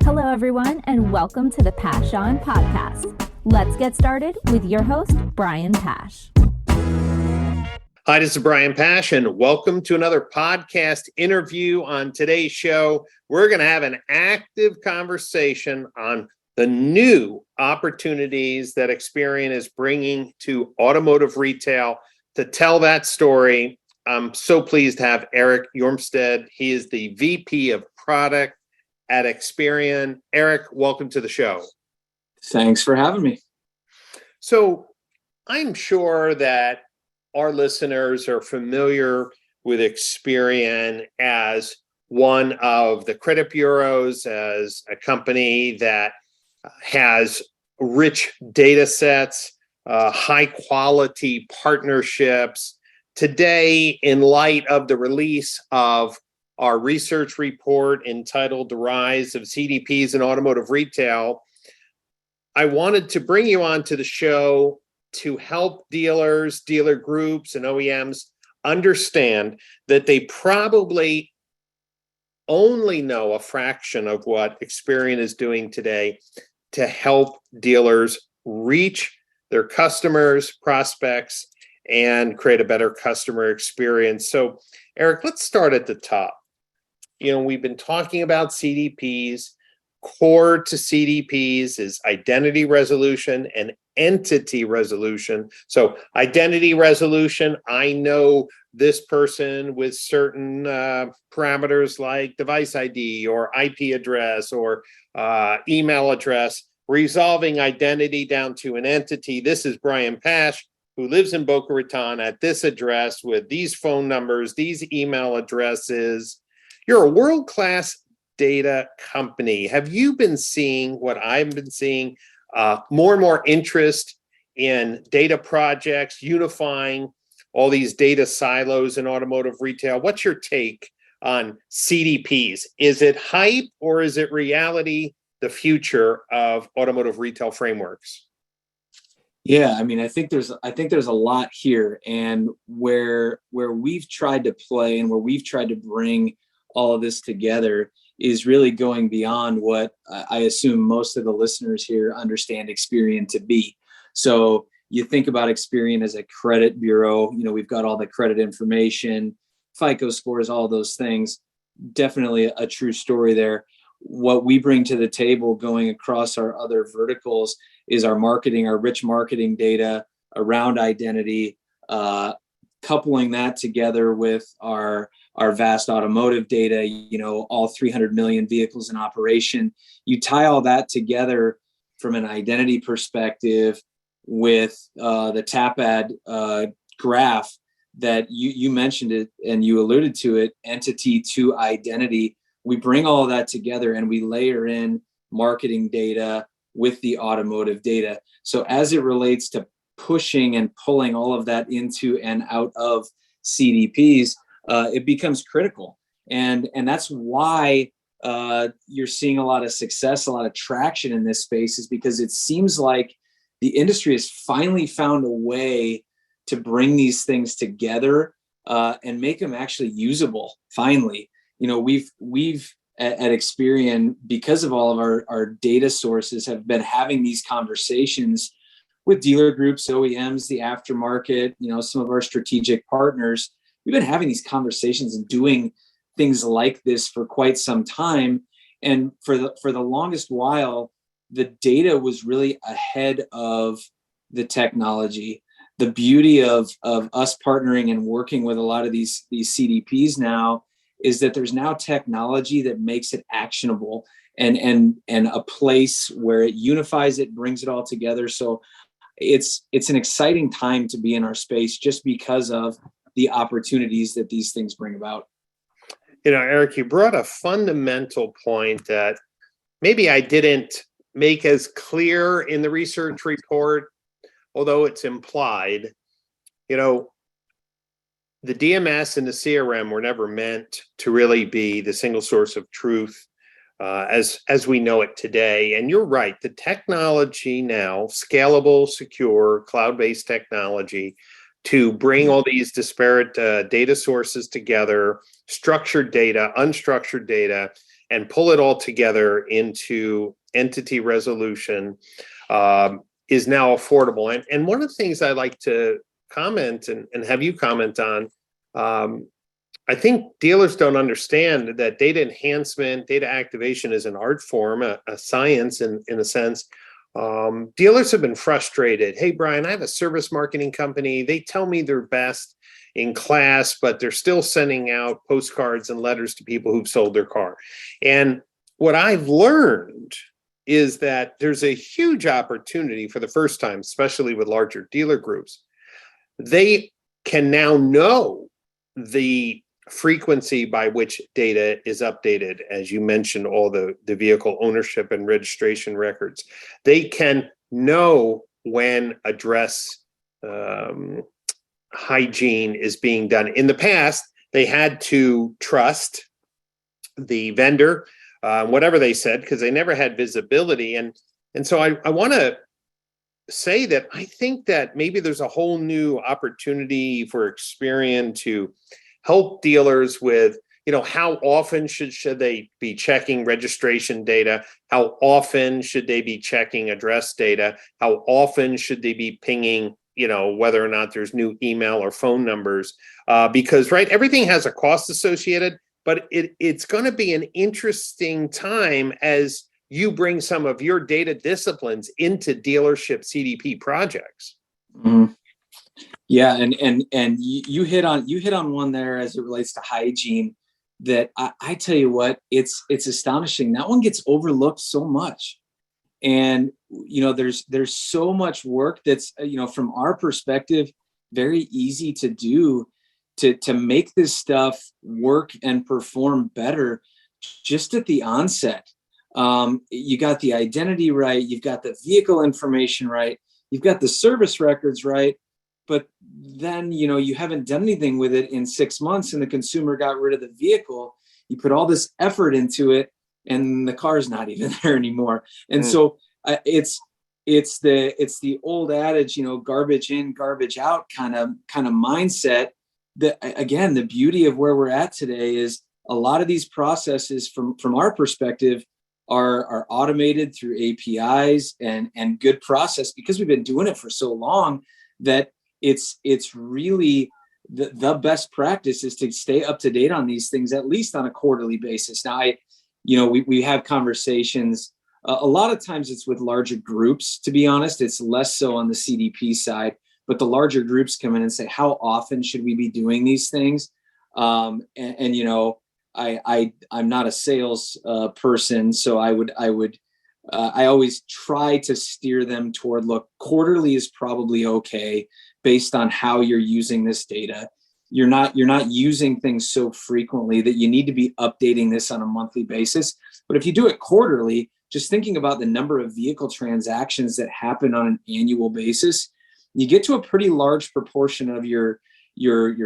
Hello, everyone, and welcome to the Pasch podcast. Let's get started with your host, Brian Pasch. Hi, this is Brian Pasch, and welcome to another podcast interview. On today's show, we're going to have an active conversation on the new opportunities that Experian is bringing to automotive retail. To tell that story, I'm so pleased to have Erik Hjermstad. He is the VP of Product at Experian. Erik, welcome to the show. Thanks for having me. So I'm sure that our listeners are familiar with Experian as one of the credit bureaus, as a company that has rich data sets, high quality partnerships. Today, in light of the release of our research report entitled The Rise of CDPs in Automotive Retail, I wanted to bring you onto the show to help dealers, dealer groups, and OEMs understand that they probably only know a fraction of what Experian is doing today to help dealers reach their customers, prospects, and create a better customer experience. So, Erik, let's start at the top. We've been talking about CDPs. Core to CDPs is identity resolution and entity resolution. So identity resolution, I know this person with certain parameters like device ID or IP address or email address, resolving identity down to an entity. This is Brian Pasch, who lives in Boca Raton at this address with these phone numbers, these email addresses. You're a world-class data company. Have you been seeing what I've been seeing, more and more interest in data projects, unifying all these data silos in automotive retail? What's your take on CDPs? Is it hype or is it reality, the future of automotive retail frameworks? Yeah, I think there's a lot here, and where we've tried to play and where we've tried to bring all of this together is really going beyond what I assume most of the listeners here understand Experian to be. So you think about Experian as a credit bureau, we've got all the credit information, FICO scores, all those things. Definitely a true story there. What we bring to the table going across our other verticals is our rich marketing data around identity, coupling that together with our vast automotive data, all 300 million vehicles in operation. You tie all that together from an identity perspective with the TAPAD graph that you mentioned it and you alluded to it, entity to identity. We bring all of that together and we layer in marketing data with the automotive data. So as it relates to pushing and pulling all of that into and out of CDPs, it becomes critical. And that's why you're seeing a lot of success, a lot of traction in this space, is because it seems like the industry has finally found a way to bring these things together and make them actually usable. Finally, we've at Experian, because of all of our data sources, have been having these conversations with dealer groups, OEMs, the aftermarket, some of our strategic partners. We've been having these conversations and doing things like this for quite some time. And for the longest while, the data was really ahead of the technology. The beauty of us partnering and working with a lot of these CDPs now is that there's now technology that makes it actionable and a place where it unifies it, brings it all together. So it's an exciting time to be in our space just because of the opportunities that these things bring about. Erik, you brought a fundamental point that maybe I didn't make as clear in the research report, although it's implied. The DMS and the CRM were never meant to really be the single source of truth as we know it today. And you're right, the technology now, scalable, secure, cloud-based technology to bring all these disparate data sources together, structured data, unstructured data, and pull it all together into entity resolution is now affordable. And one of the things I like to comment and have you comment on, I think dealers don't understand that data enhancement, data activation is an art form, a science in a sense. Dealers have been frustrated. Hey, Brian, I have a service marketing company. They tell me they're best in class, but they're still sending out postcards and letters to people who've sold their car. And what I've learned is that there's a huge opportunity for the first time, especially with larger dealer groups. They can now know the frequency by which data is updated, as you mentioned, all the vehicle ownership and registration records. They can know when address hygiene is being done. In the past, they had to trust the vendor, whatever they said, because they never had visibility. And so I want to say that I think that maybe there's a whole new opportunity for Experian to help dealers with, how often should they be checking registration data? How often should they be checking address data? How often should they be pinging, whether or not there's new email or phone numbers? Because, right, everything has a cost associated, but it's going to be an interesting time as you bring some of your data disciplines into dealership CDP projects. Mm-hmm. Yeah, and you hit on one there as it relates to hygiene that I tell you what, it's astonishing. That one gets overlooked so much. And there's so much work that's from our perspective very easy to do to make this stuff work and perform better just at the onset. You got the identity right, you've got the vehicle information right, you've got the service records right, but then you haven't done anything with it in 6 months and the consumer got rid of the vehicle. You put all this effort into it and the car's not even there anymore. And so it's the old adage, garbage in, garbage out kind of mindset. That, again, the beauty of where we're at today is a lot of these processes from our perspective are automated through APIs and good process, because we've been doing it for so long that it's really the best practice is to stay up to date on these things, at least on a quarterly basis. Now, we have conversations. A lot of times it's with larger groups, to be honest. It's less so on the CDP side, but the larger groups come in and say, how often should we be doing these things? I'm not a sales person, so I always try to steer them toward, look, quarterly is probably okay based on how you're using this data. You're not using things so frequently that you need to be updating this on a monthly basis. But if you do it quarterly, just thinking about the number of vehicle transactions that happen on an annual basis, you get to a pretty large proportion of your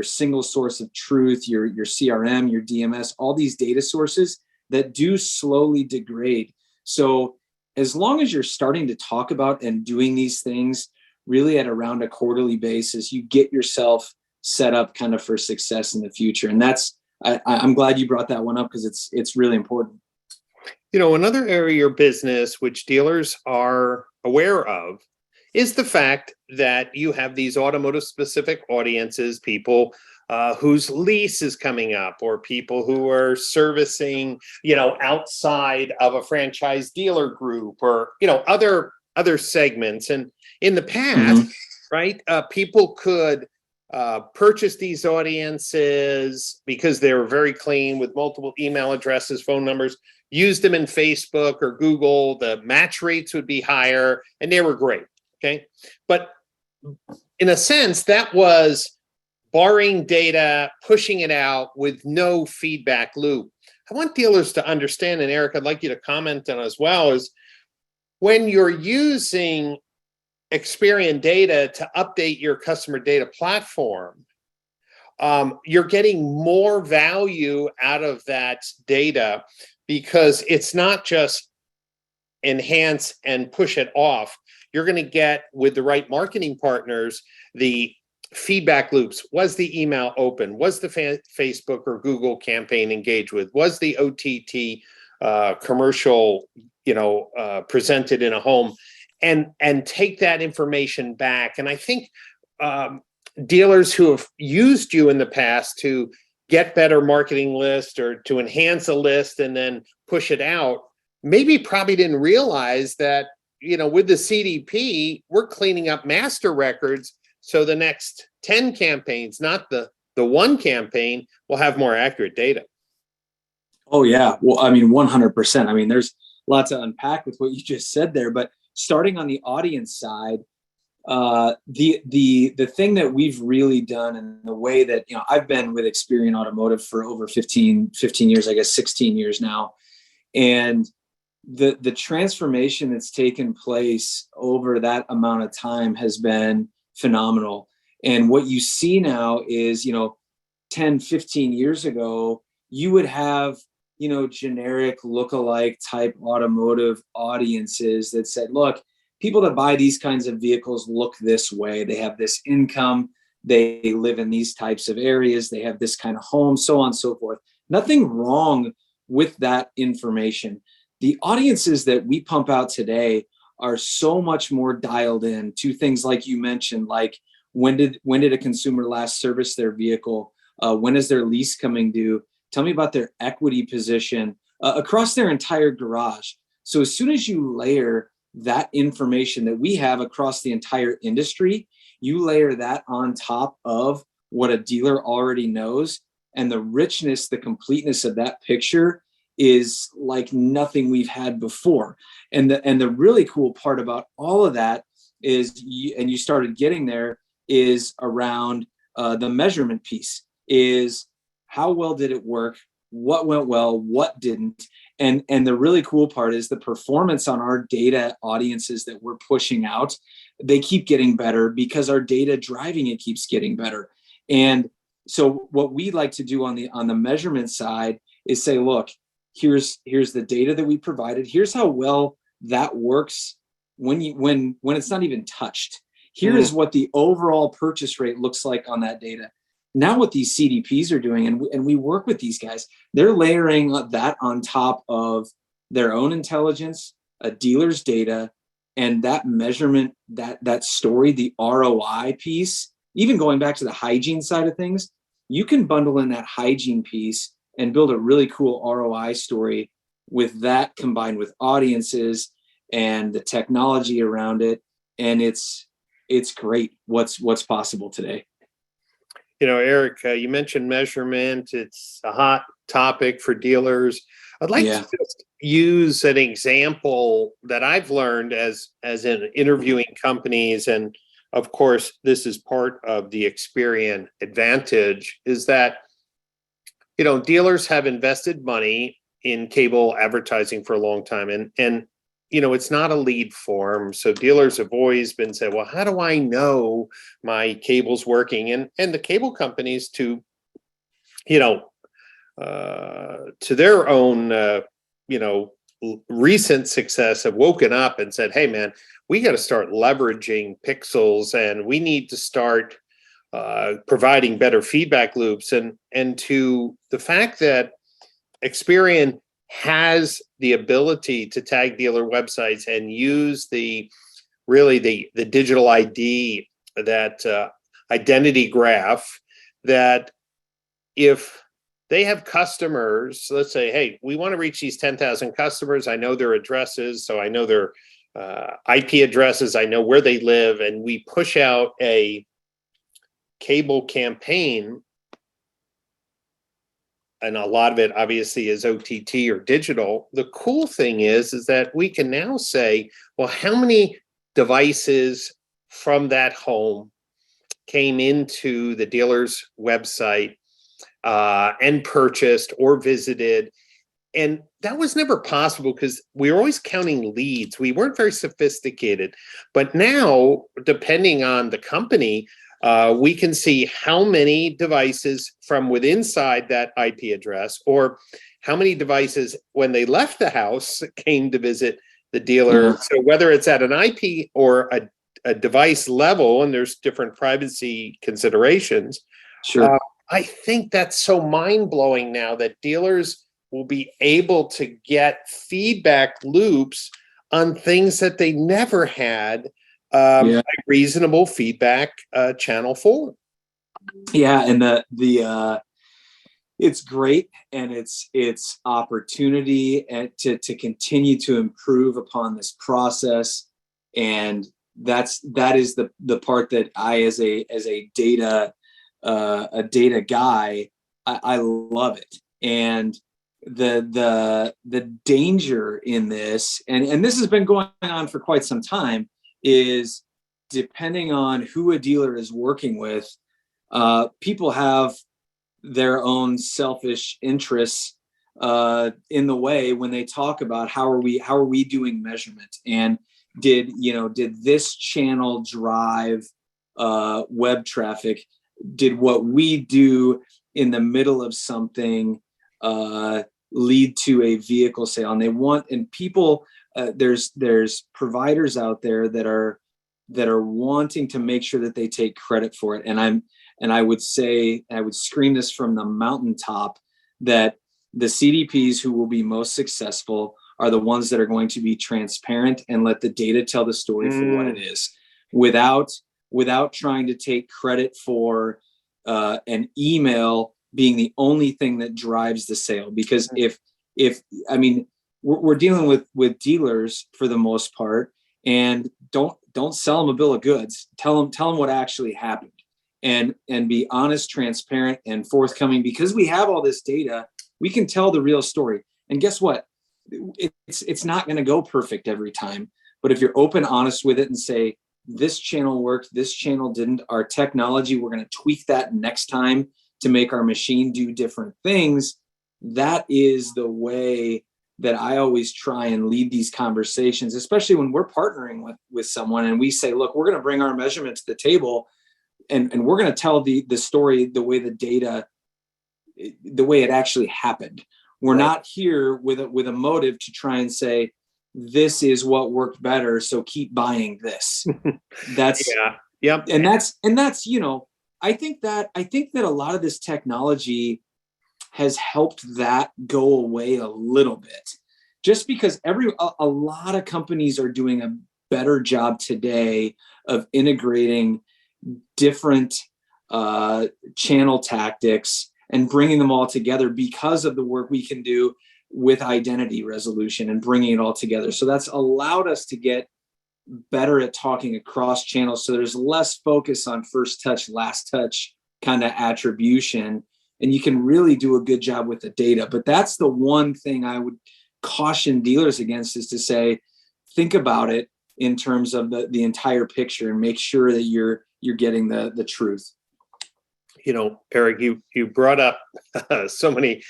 single source of truth, your CRM, your DMS, all these data sources that do slowly degrade. So as long as you're starting to talk about and doing these things really at around a quarterly basis, you get yourself set up kind of for success in the future. And I'm glad you brought that one up, because it's really important. Another area of your business which dealers are aware of is the fact that you have these automotive specific audiences, people whose lease is coming up, or people who are servicing, outside of a franchise dealer group, or, other segments. And in the past, right, people could purchase these audiences because they were very clean with multiple email addresses, phone numbers, use them in Facebook or Google. The match rates would be higher and they were great. Okay. But in a sense, that was borrowing data, pushing it out with no feedback loop. I want dealers to understand, and Erik, I'd like you to comment on as well, is when you're using Experian data to update your customer data platform, you're getting more value out of that data, because it's not just enhance and push it off. You're going to get, with the right marketing partners, the feedback loops. Was the email open? Was the Facebook or Google campaign engaged with? Was the OTT commercial, presented in a home, and take that information back. And I think dealers who have used you in the past to get better marketing list or to enhance a list and then push it out, maybe probably didn't realize that, with the CDP, we're cleaning up master records. So the next 10 campaigns, not the one campaign, will have more accurate data. Oh, yeah. Well, I mean, 100%. I mean, there's lots to unpack with what you just said there, but starting on the audience side, the thing that we've really done, and the way that, I've been with Experian Automotive for over 15 years, I guess 16 years now. And the transformation that's taken place over that amount of time has been phenomenal. And what you see now is, 10, 15 years ago, you would have, generic lookalike type automotive audiences that said, look, people that buy these kinds of vehicles look this way. They have this income. They live in these types of areas. They have this kind of home, so on and so forth. Nothing wrong with that information. The audiences that we pump out today are so much more dialed in to things like you mentioned, like when did a consumer last service their vehicle? When is their lease coming due? Tell me about their equity position across their entire garage. So as soon as you layer that information that we have across the entire industry, you layer that on top of what a dealer already knows, and the richness, the completeness of that picture is like nothing we've had before. And the really cool part about all of that is, you started getting there, is around the measurement piece. Is how well did it work? What went well? What didn't? And the really cool part is the performance on our data audiences that we're pushing out. They keep getting better because our data driving it keeps getting better. And so what we like to do on the measurement side is say, look, here's the data that we provided. Here's how well that works when it's not even touched. Here is what the overall purchase rate looks like on that data. Now what these CDPs are doing, and we work with these guys, they're layering that on top of their own intelligence, a dealer's data, and that measurement, that story, the ROI piece, even going back to the hygiene side of things, you can bundle in that hygiene piece and build a really cool ROI story with that, combined with audiences and the technology around it. And it's great what's possible today. Erik, you mentioned measurement. It's a hot topic for dealers. I'd like to just use an example that I've learned as in interviewing companies. And of course, this is part of the Experian advantage, is that, dealers have invested money in cable advertising for a long time. And it's not a lead form. So dealers have always been saying, well, how do I know my cable's working? And the cable companies, to their own, recent success, have woken up and said, hey, man, we got to start leveraging pixels, and we need to start providing better feedback loops. And to the fact that Experian has the ability to tag dealer websites and use the digital ID, that identity graph, that if they have customers, let's say, hey, we want to reach these 10,000 customers. I know their addresses, so I know their IP addresses. I know where they live, and we push out a cable campaign. And a lot of it obviously is OTT or digital. The cool thing is that we can now say, well, how many devices from that home came into the dealer's website and purchased or visited? And that was never possible because we were always counting leads. We weren't very sophisticated. But now, depending on the company, we can see how many devices from within inside that IP address, or how many devices when they left the house came to visit the dealer. So whether it's at an IP or a device level, and there's different privacy considerations. Sure. I think that's so mind-blowing now that dealers will be able to get feedback loops on things that they never had a reasonable feedback channel for. Yeah, and the it's great, and it's opportunity and to continue to improve upon this process, and that is the part that I, as a data guy, I love it. And the danger in this, and this has been going on for quite some time, is depending on who a dealer is working with, people have their own selfish interests in the way when they talk about how are we doing measurement, and did this channel drive web traffic? Did what we do in the middle of something lead to a vehicle sale? And people, there's providers out there that are wanting to make sure that they take credit for it. And I would say, I would scream this from the mountaintop, that the CDPs who will be most successful are the ones that are going to be transparent and let the data tell the story for what it is, without trying to take credit for an email being the only thing that drives the sale. Because if I mean, we're dealing with dealers for the most part, and don't sell them a bill of goods. Tell them what actually happened, and be honest, transparent, and forthcoming. Because we have all this data, we can tell the real story. And guess what? It's not going to go perfect every time. But if you're open, honest with it, and say, this channel worked, this channel didn't, our technology, we're going to tweak that next time to make our machine do different things. That is the way that I always try and lead these conversations, especially when we're partnering with someone and we say, look, we're going to bring our measurement to the table, and we're going to tell the story the way the way it actually happened. We're not here with a motive to try and say, this is what worked better, so keep buying this. That's And that's I think that a lot of this technology has helped that go away a little bit, just because a lot of companies are doing a better job today of integrating different channel tactics and bringing them all together because of the work we can do with identity resolution and bringing it all together. So that's allowed us to get better at talking across channels. So there's less focus on first touch, last touch kind of attribution, and you can really do a good job with the data. But that's the one thing I would caution dealers against, is to say, think about it in terms of the entire picture and make sure that you're getting the truth. Erik, you brought up so many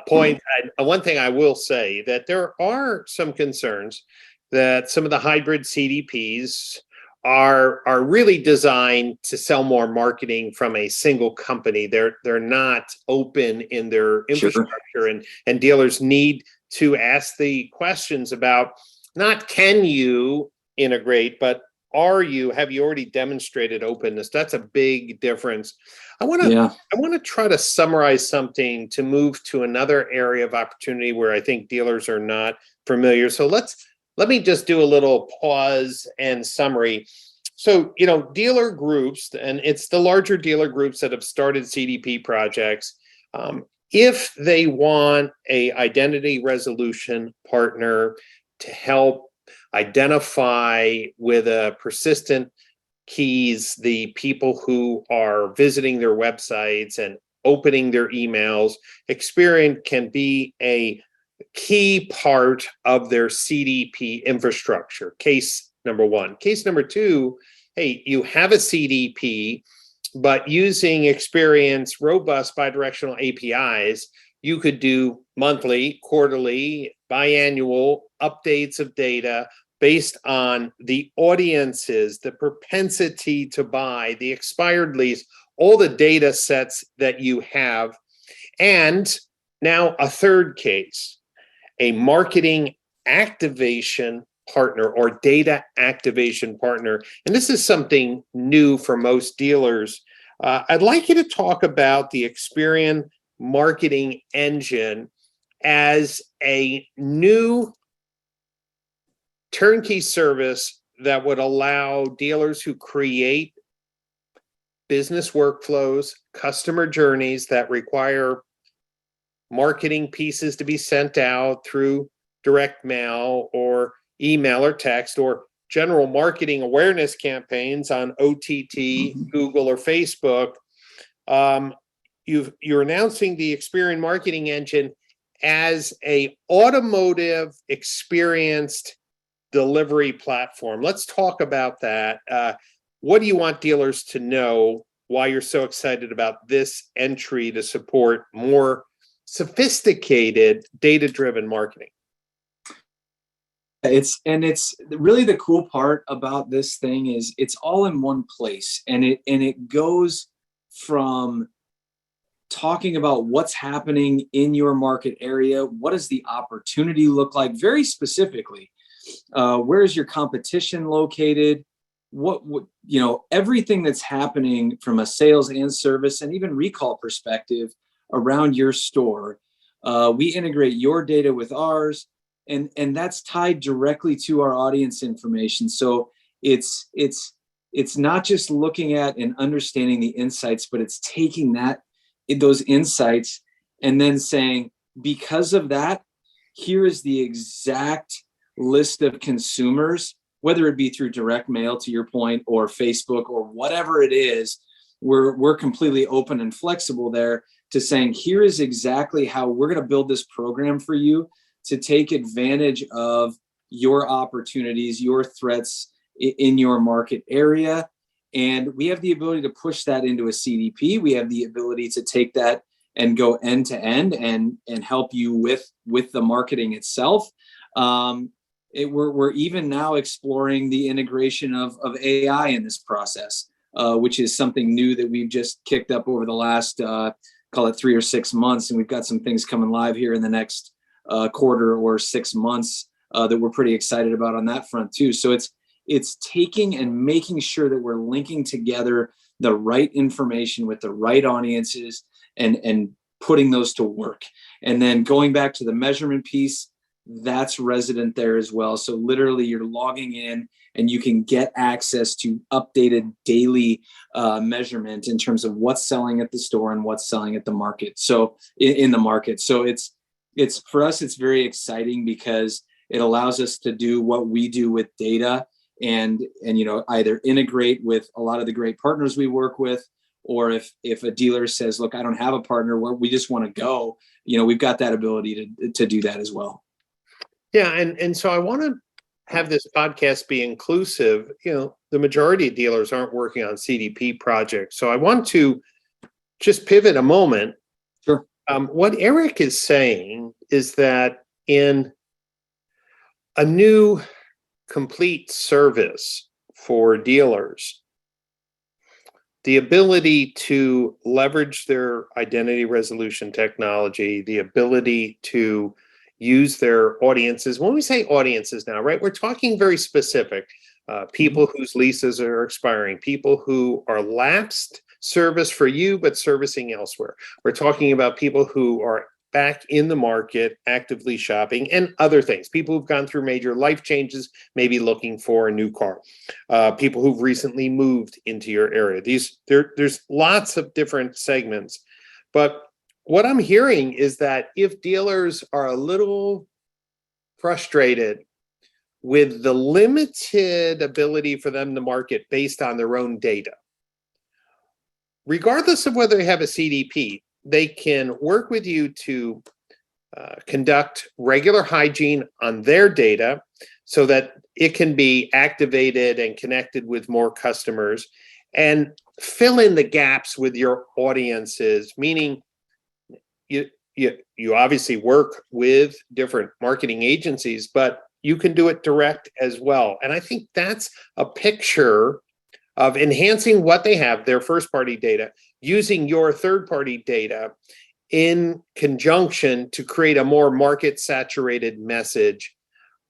points. One thing I will say, that there are some concerns that some of the hybrid CDPs are really designed to sell more marketing from a single company. They're not open in their infrastructure, and dealers need to ask the questions about, not can you integrate, but have you already demonstrated openness? That's a big difference. I want to try to summarize something to move to another area of opportunity where I think dealers are not familiar. So let me just do a little pause and summary. So, dealer groups, and it's the larger dealer groups that have started CDP projects. If they want a identity resolution partner to help identify with a persistent keys the people who are visiting their websites and opening their emails, Experian can be a key part of their CDP infrastructure. Case number one. Case number two, hey, you have a CDP, but using Experian's robust bidirectional APIs, you could do monthly, quarterly, biannual updates of data based on the audiences, the propensity to buy, the expired lease, all the data sets that you have. And now a third case, a marketing activation partner or data activation partner. And this is something new for most dealers. I'd like you to talk about the Experian marketing engine as a new turnkey service that would allow dealers who create business workflows, customer journeys that require marketing pieces to be sent out through direct mail or email or text, or general marketing awareness campaigns on OTT, Google, or Facebook. You're announcing the Experian marketing engine as a automotive experienced delivery platform. Let's talk about that. What do you want dealers to know why you're so excited about this entry to support more sophisticated data-driven marketing? It's really the cool part about this thing is it's all in one place, and it goes from talking about what's happening in your market area. What does the opportunity look like? Very specifically, where is your competition located? What everything that's happening from a sales and service and even recall perspective around your store. We integrate your data with ours, and that's tied directly to our audience information. So it's not just looking at and understanding the insights, but it's taking those insights and then saying, because of that, here is the exact list of consumers, whether it be through direct mail, to your point, or Facebook, or whatever it is. We're completely open and flexible there to saying, here is exactly how we're going to build this program for you to take advantage of your opportunities, your threats in your market area. And we have the ability to push that into a CDP. We have the ability to take that and go end to end and help you with the marketing itself. We're even now exploring the integration of AI in this process, which is something new that we've just kicked up over the last, call it 3 or 6 months. And we've got some things coming live here in the next quarter or 6 months that we're pretty excited about on that front too. So it's taking and making sure that we're linking together the right information with the right audiences and putting those to work. And then going back to the measurement piece, that's resident there as well. So literally you're logging in and you can get access to updated daily measurement in terms of what's selling at the store and what's selling at the market. So in the market. So it's for us, it's very exciting because it allows us to do what we do with data and either integrate with a lot of the great partners we work with, or if a dealer says, look, I don't have a partner where we just want to go, we've got that ability to do that as well. Yeah. And so I want to have this podcast be inclusive. The majority of dealers aren't working on CDP projects. So I want to just pivot a moment. Sure. What Erik is saying is that in a new complete service for dealers, the ability to leverage their identity resolution technology, the ability to use their audiences. When we say audiences now, right, we're talking very specific. People whose leases are expiring, people who are lapsed service for you, but servicing elsewhere. We're talking about people who are back in the market, actively shopping, and other things. People who've gone through major life changes, maybe looking for a new car. People who've recently moved into your area. There's lots of different segments. But what I'm hearing is that if dealers are a little frustrated with the limited ability for them to market based on their own data, regardless of whether they have a CDP, they can work with you to conduct regular hygiene on their data so that it can be activated and connected with more customers, and fill in the gaps with your audiences, meaning you obviously work with different marketing agencies, but you can do it direct as well. And I think that's a picture of enhancing what they have, their first-party data, using your third-party data in conjunction to create a more market-saturated message.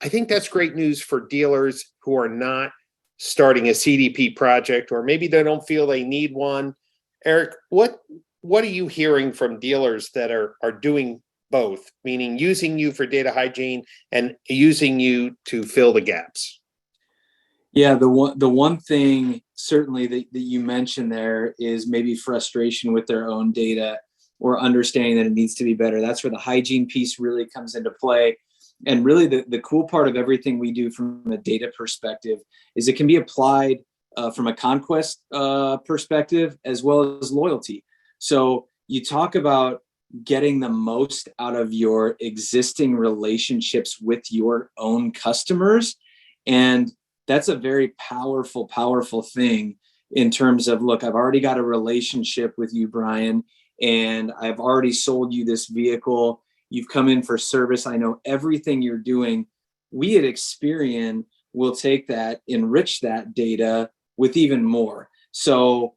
I think that's great news for dealers who are not starting a CDP project, or maybe they don't feel they need one. Erik, what are you hearing from dealers that are doing both, meaning using you for data hygiene and using you to fill the gaps? Yeah, the one thing certainly that you mentioned there is maybe frustration with their own data or understanding that it needs to be better. That's where the hygiene piece really comes into play. And really the cool part of everything we do from a data perspective is it can be applied from a conquest perspective as well as loyalty. So you talk about getting the most out of your existing relationships with your own customers. And that's a very powerful thing in terms of, look, I've already got a relationship with you, Brian, and I've already sold you this vehicle. You've come in for service. I know everything you're doing. We at Experian will take that, enrich that data with even more. So,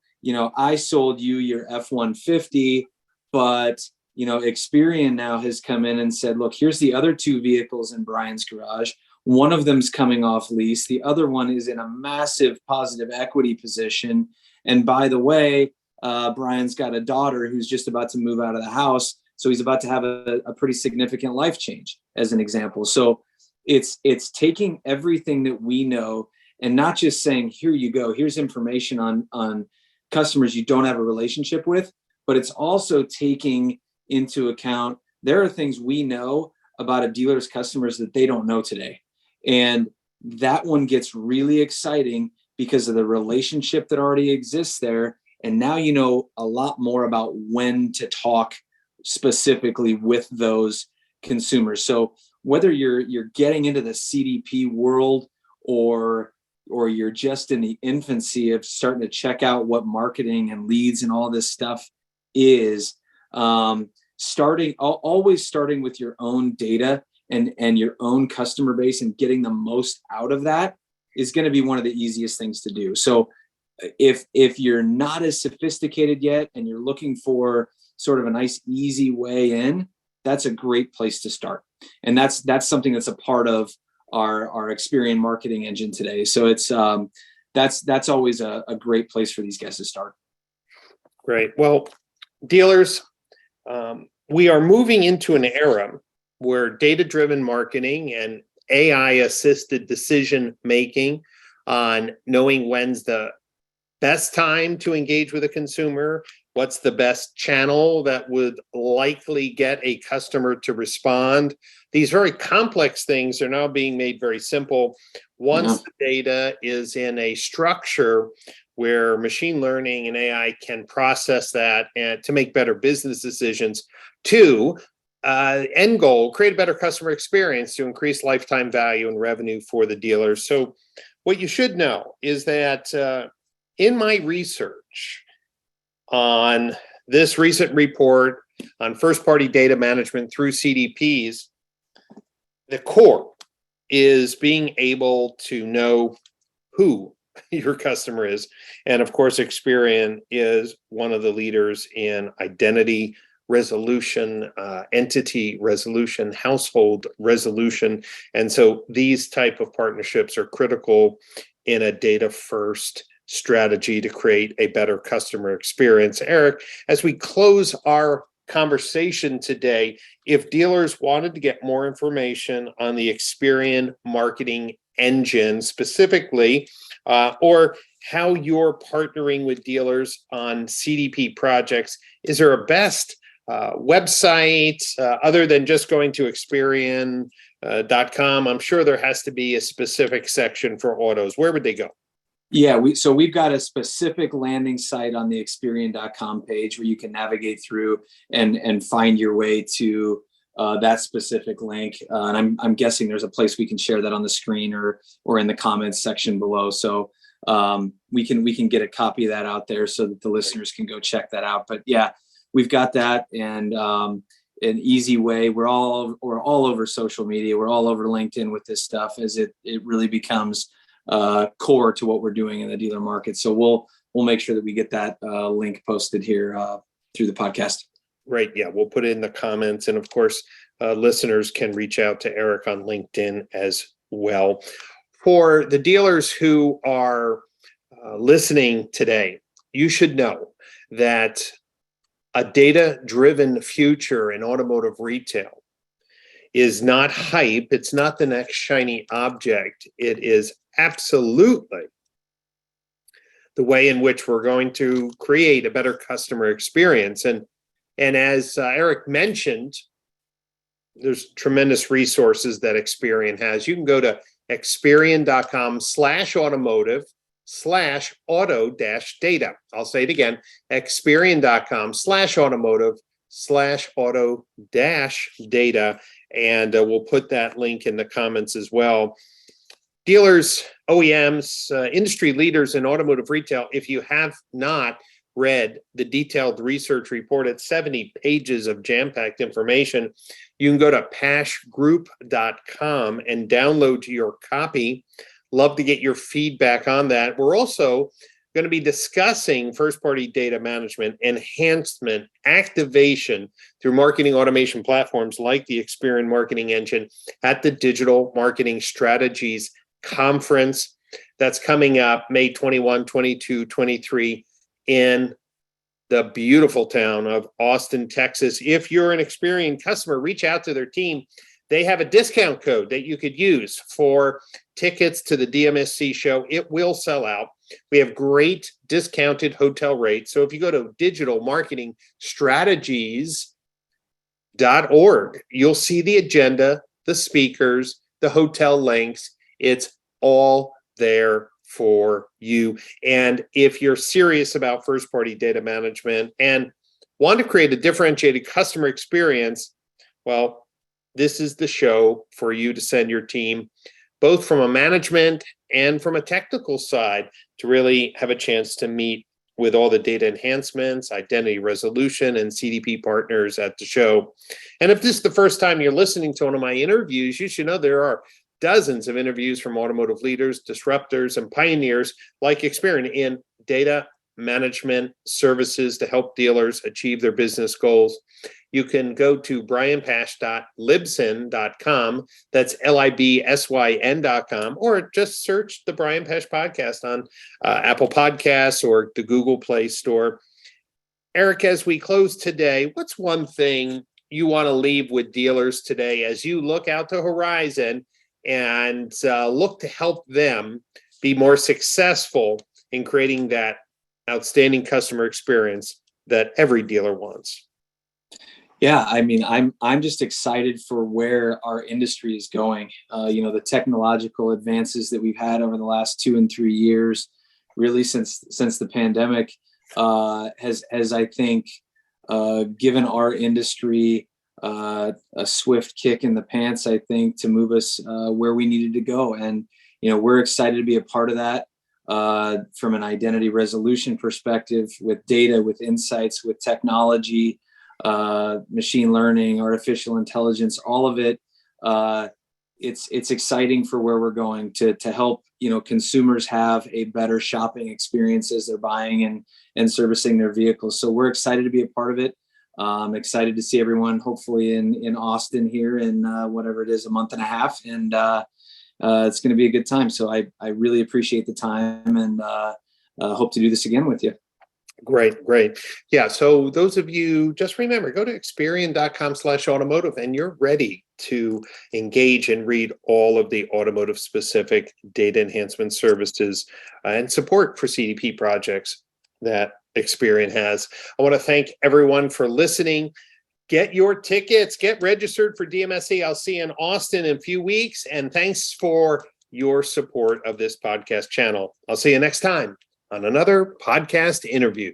I sold you your F-150, but, Experian now has come in and said, look, here's the other two vehicles in Brian's garage. One of them's coming off lease. The other one is in a massive positive equity position. And by the way, Brian's got a daughter who's just about to move out of the house. So he's about to have a pretty significant life change, as an example. So it's taking everything that we know and not just saying, here you go, here's information on customers you don't have a relationship with, but it's also taking into account, there are things we know about a dealer's customers that they don't know today. And that one gets really exciting because of the relationship that already exists there. And now you know a lot more about when to talk specifically with those consumers. So whether you're getting into the CDP world or you're just in the infancy of starting to check out what marketing and leads and all this stuff is, always starting with your own data and your own customer base and getting the most out of that is going to be one of the easiest things to do. So if you're not as sophisticated yet and you're looking for sort of a nice, easy way in, that's a great place to start. And that's something that's a part of our Experian marketing engine today. So it's that's always a great place for these guys to start. Great. Well, dealers, we are moving into an era where data-driven marketing and AI-assisted decision-making on knowing when's the best time to engage with a consumer, what's the best channel that would likely get a customer to respond. These very complex things are now being made very simple once the data is in a structure where machine learning and AI can process that and to make better business decisions. Two, end goal, create a better customer experience to increase lifetime value and revenue for the dealers. So what you should know is that in my research on this recent report on first-party data management through CDPs, the core is being able to know who your customer is. And of course, Experian is one of the leaders in identity resolution, entity resolution, household resolution. And so these type of partnerships are critical in a data-first strategy to create a better customer experience. Erik, as we close our conversation today, if dealers wanted to get more information on the Experian marketing engine specifically, or how you're partnering with dealers on CDP projects, is there a best website other than just going to Experian.com? I'm sure there has to be a specific section for autos. Where would they go? Yeah, we've got a specific landing site on the Experian.com page where you can navigate through and find your way to that specific link. And I'm guessing there's a place we can share that on the screen or in the comments section below. So we can get a copy of that out there so that the listeners can go check that out. But yeah, we've got that, and an easy way. We're all over social media. We're all over LinkedIn with this stuff as it really becomes core to what we're doing in the dealer market. So we'll make sure that we get that link posted here through the podcast. Right. Yeah, we'll put it in the comments. And of course, listeners can reach out to Erik on LinkedIn as well. For the dealers who are listening today, you should know that a data-driven future in automotive retail is not hype. It's not the next shiny object. It is absolutely the way in which we're going to create a better customer experience. And as Erik mentioned, there's tremendous resources that Experian has. You can go to experian.com/automotive/auto-data. I'll say it again, experian.com/automotive/auto-data. And we'll put that link in the comments as well. Dealers, OEMs, industry leaders in automotive retail, if you have not read the detailed research report, it's 70 pages of jam-packed information. You can go to paschgroup.com and download your copy. Love to get your feedback on that. We're also going to be discussing first-party data management, enhancement, activation through marketing automation platforms like the Experian Marketing Engine at the Digital Marketing Strategies Conference that's coming up May 21, 22, 23 in the beautiful town of Austin, Texas. If you're an Experian customer, reach out to their team. They have a discount code that you could use for tickets to the DMSC show. It will sell out. We have great discounted hotel rates. So if you go to digitalmarketingstrategies.org, you'll see the agenda, the speakers, the hotel links. It's all there for you. And if you're serious about first-party data management and want to create a differentiated customer experience, well, this is the show for you to send your team, both from a management and from a technical side, to really have a chance to meet with all the data enhancements, identity resolution, and CDP partners at the show. And if this is the first time you're listening to one of my interviews, you should know there are dozens of interviews from automotive leaders, disruptors, and pioneers like Experian in data management services to help dealers achieve their business goals. You can go to brianpasch.libsyn.com. That's LIBSYN.com, or just search the Brian Pasch podcast on Apple Podcasts or the Google Play Store. Erik, as we close today, what's one thing you want to leave with dealers today as you look out the horizon and look to help them be more successful in creating that outstanding customer experience that every dealer wants? Yeah, I mean, I'm just excited for where our industry is going. The technological advances that we've had over the last 2 and 3 years, really since the pandemic, has I think given our industry a swift kick in the pants, I think, to move us where we needed to go. And we're excited to be a part of that from an identity resolution perspective, with data, with insights, with technology, machine learning, artificial intelligence, all of it. It's exciting for where we're going to help consumers have a better shopping experience as they're buying and servicing their vehicles. So we're excited to be a part of it. Excited to see everyone hopefully in Austin here in whatever it is, a month and a half, and it's going to be a good time. So I really appreciate the time, and hope to do this again with you. Great. Yeah. So those of you, just remember, go to experian.com/automotive and you're ready to engage and read all of the automotive specific data enhancement services and support for CDP projects that Experian has. I want to thank everyone for listening. Get your tickets, get registered for DMSC. I'll see you in Austin in a few weeks. And thanks for your support of this podcast channel. I'll see you next time on another podcast interview.